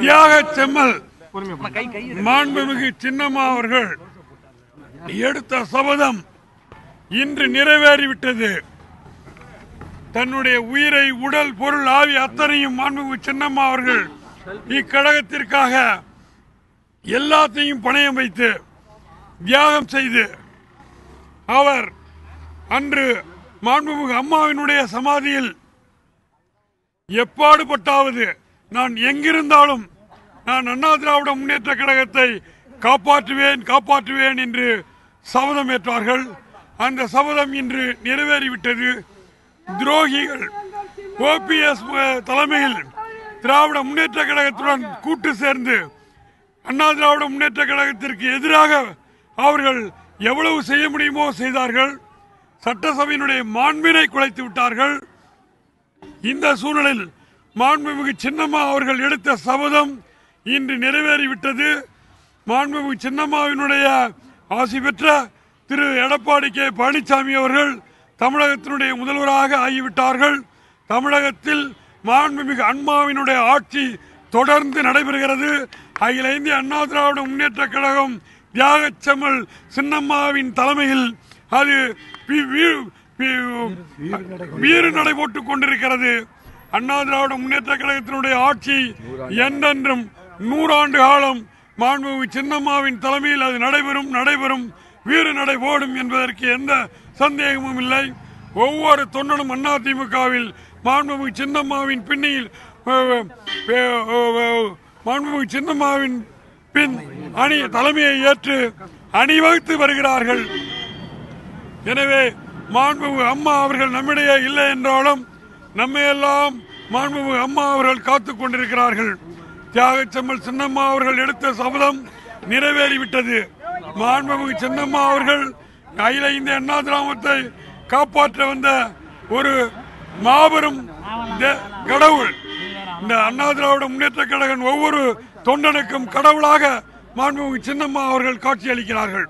தியாக செம்மல் மாண்புமிகு சின்னம்மா அவர்கள் எடுத்த சபதம் இன்று நிறைவேறிவிட்டது. தன்னுடைய உயிரை, உடல், பொருள், ஆவி அத்தனையும் மாண்புமிகு சின்னம்மா அவர்கள் இக்கழகத்திற்காக எல்லாத்தையும் பணயம் வைத்து தியாகம் செய்து அவர் அன்று மாண்புமிகு அம்மாவினுடைய சமாதியில் எப்பாடுபட்டாவது நான் எங்கிருந்தாலும் நான் அண்ணா திராவிட முன்னேற்ற கழகத்தை காப்பாற்றுவேன் என்று சபதம் ஏற்றார்கள். அந்த சபதம் இன்று நிறைவேறிவிட்டது. துரோகிகள் ஓபிஎஸ் தலைமையில் திராவிட முன்னேற்ற கழகத்துடன் கூட்டு சேர்ந்து அண்ணா திராவிட முன்னேற்ற கழகத்திற்கு எதிராக அவர்கள் எவ்வளவு செய்ய முடியுமோ செய்தார்கள். சட்டசபையினுடைய மாண்பினை குலைத்து விட்டார்கள். இந்த சூழலில் மாண்புமிகு சின்னம்மா அவர்கள் எடுத்த சபதம் இன்று நிறைவேறிவிட்டது. மாண்புமிகு சின்னம்மாவினுடைய ஆசி பெற்ற திரு எடப்பாடி கே பழனிசாமி அவர்கள் தமிழகத்தினுடைய முதல்வராக ஆகிவிட்டார்கள். தமிழகத்தில் மாண்புமிகு அம்மாவினுடைய ஆட்சி தொடர்ந்து நடைபெறுகிறது. அகில இந்திய அண்ணா திராவிட முன்னேற்ற கழகம் தியாக செம்மல் சின்னம்மாவின் தலைமையில் அது வீறு நடை போட்டுக் கொண்டிருக்கிறது. அண்ணா திராவிட முன்னேற்ற கழகத்தினுடைய ஆட்சி என்றென்றும் 100 ஆண்டு காலம் மாண்புமிகு சின்னம்மாவின் தலைமையில் அது நடைபெறும் வீறு நடை போடும் என்பதற்கு எந்த சந்தேகமும் இல்லை. ஒவ்வொரு தொண்டனும் அதிமுகவில் மாண்புமிகு சின்னம்மாவின் பின்னில் மாண்புமிகு சின்னம்மாவின் பின் தலைமையை ஏற்று அணிவகுத்து வருகிறார்கள். எனவே மாண்புமிகு அம்மா அவர்கள் நம்மிடையே இல்லை என்றாலும் நம்மையெல்லாம் மாண்புமிகு அம்மா அவர்கள் காத்துக் கொண்டிருக்கிறார்கள். தியாக செம்மல் சின்னம்மா அவர்கள் எடுத்த சபதம் நிறைவேறிவிட்டது. மாண்புமிகு சின்னம்மா அவர்கள் அகில இந்திய அண்ணா திராவிடத்தை காப்பாற்ற வந்த ஒரு மாபெரும் கடவுள். இந்த அண்ணா திராவிட முன்னேற்ற கழகம் ஒவ்வொரு தொண்டனுக்கும் கடவுளாக மாண்புமிகு சின்னம்மா அவர்கள் காட்சியளிக்கிறார்கள்.